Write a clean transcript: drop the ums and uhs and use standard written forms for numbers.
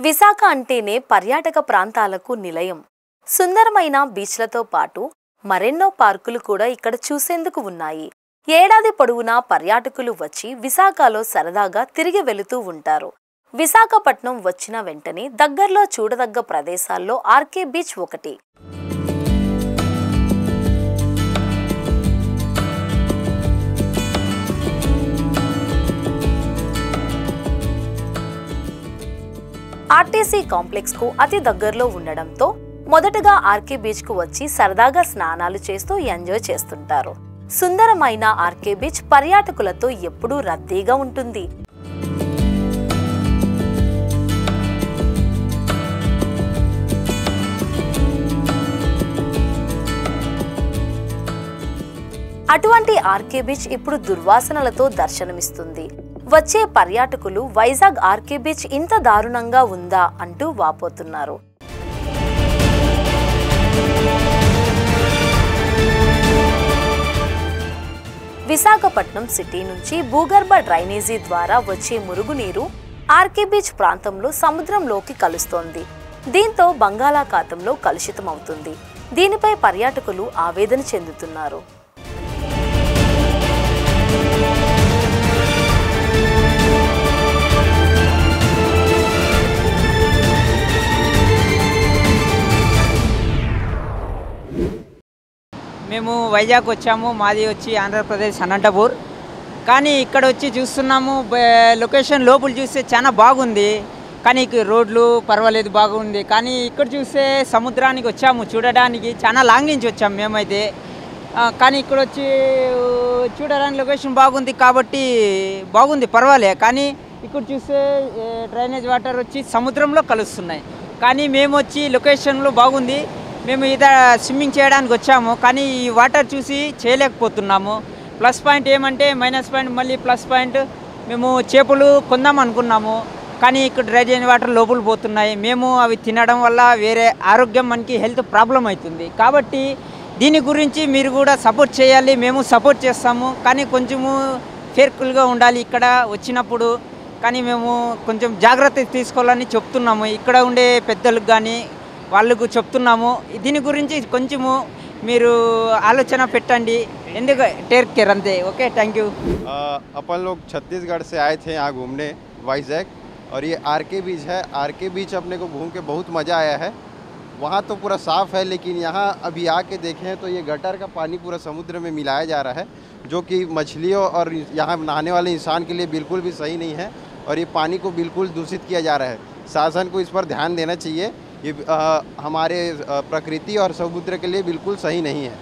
విశాఖ అంటేనే పర్యాటక ప్రాంతాలకు నిలయం. సుందరమైన బీచ్లతో పాటు మరెన్నో పార్కులు కూడా ఇక్కడ చూసేందుకు ఉన్నాయి. ఏడాది పొడవునా పర్యాటకులు వచ్చి విశాఖలో సరదాగా తిరిగి వెళుతూ ఉంటారు. విశాఖపట్నం వచ్చిన వెంటనే దగ్గరలో చూడదగ్గ ప్రదేశాల్లో ఆర్కే బీచ్ ఒకటి. ఆర్టీసీ కాంప్లెక్స్ కు అతి దగ్గరలో ఉండడంతో మొదటగా ఆర్కే బీచ్ కు వచ్చి సరదాగా స్నానాలు చేస్తూ ఎంజాయ్ చేస్తుంటారు. సుందరమైన ఆర్కే బీచ్ పర్యాటకులతో ఎప్పుడూ రద్దీగా ఉంటుంది. అటువంటి ఆర్కే బీచ్ ఇప్పుడు దుర్వాసనలతో దర్శనమిస్తుంది. వచ్చే పర్యాటకులు వైజాగ్ ఆర్కే బీచ్ ఇంత దారుణంగా ఉందా అంటూ వాపోతున్నారు. విశాఖపట్నం సిటీ నుంచి భూగర్భ డ్రైనేజీ ద్వారా వచ్చే మురుగునీరు ఆర్కే బీచ్ ప్రాంతంలో సముద్రంలోకి కలుస్తోంది. దీంతో బంగాళాఖాతంలో కలుషితమవుతుంది. దీనిపై పర్యాటకులు ఆవేదన చెందుతున్నారు. మేము వైజాగ్ వచ్చాము. మాది వచ్చి ఆంధ్రప్రదేశ్ అనంతపూర్. కానీ ఇక్కడ వచ్చి చూస్తున్నాము, లొకేషన్ లోపల చూస్తే చాలా బాగుంది. కానీ రోడ్లు పర్వాలేదు, బాగుంది. కానీ ఇక్కడ చూస్తే సముద్రానికి వచ్చాము చూడడానికి. చాలా లాంగ్ నుంచి వచ్చాము మేమైతే. కానీ ఇక్కడ వచ్చి చూడడానికి లొకేషన్ బాగుంది కాబట్టి బాగుంది, పర్వాలే. కానీ ఇక్కడ చూస్తే డ్రైనేజ్ వాటర్ వచ్చి సముద్రంలో కలుస్తున్నాయి. కానీ మేము వచ్చి లొకేషన్లో బాగుంది, మేము స్విమ్మింగ్ చేయడానికి వచ్చాము. కానీ ఈ వాటర్ చూసి చేయలేకపోతున్నాము. ప్లస్ పాయింట్ ఏమంటే, మైనస్ పాయింట్ మళ్ళీ ప్లస్ పాయింట్, మేము చేపలు కొందాం అనుకున్నాము. కానీ ఇక్కడ డ్రైనేజ్ వాటర్ లోపల పోతున్నాయి. మేము అవి తినడం వల్ల వేరే ఆరోగ్యం, మనకి హెల్త్ ప్రాబ్లం అవుతుంది. కాబట్టి దీని గురించి మీరు కూడా సపోర్ట్ చేయాలి. మేము సపోర్ట్ చేస్తాము. కానీ కొంచెము కేర్ఫుల్గా ఉండాలి ఇక్కడ వచ్చినప్పుడు. కానీ మేము కొంచెం జాగ్రత్త తీసుకోవాలని చెప్తున్నాము. ఇక్కడ ఉండే పెద్దలకు కానీ వాళ్ళకు చెప్తున్నాము. దీని గురించి కొంచెము మీరు ఆలోచన పెట్టండి. ఎందుకు టేక్ కేర్ అంతే. Okay, thank you. अपन लोग छत्तीसगढ़ से आए थे यहाँ घूमने वाइजैक, और ये आरके बीच है। आरके बीच अपने को घूम के बहुत मज़ा आया है। वहाँ तो पूरा साफ़ है, लेकिन यहाँ अभी आके देखें तो ये गटर का पानी पूरा समुद्र में मिलाया जा रहा है, जो कि मछलियों और यहाँ नहाने वाले इंसान के लिए बिल्कुल भी सही नहीं है। और ये पानी को बिल्कुल दूषित किया जा रहा है। शासन को इस पर ध्यान देना चाहिए। ये हमारे प्रकृति और समुद्र के लिए बिल्कुल सही नहीं है।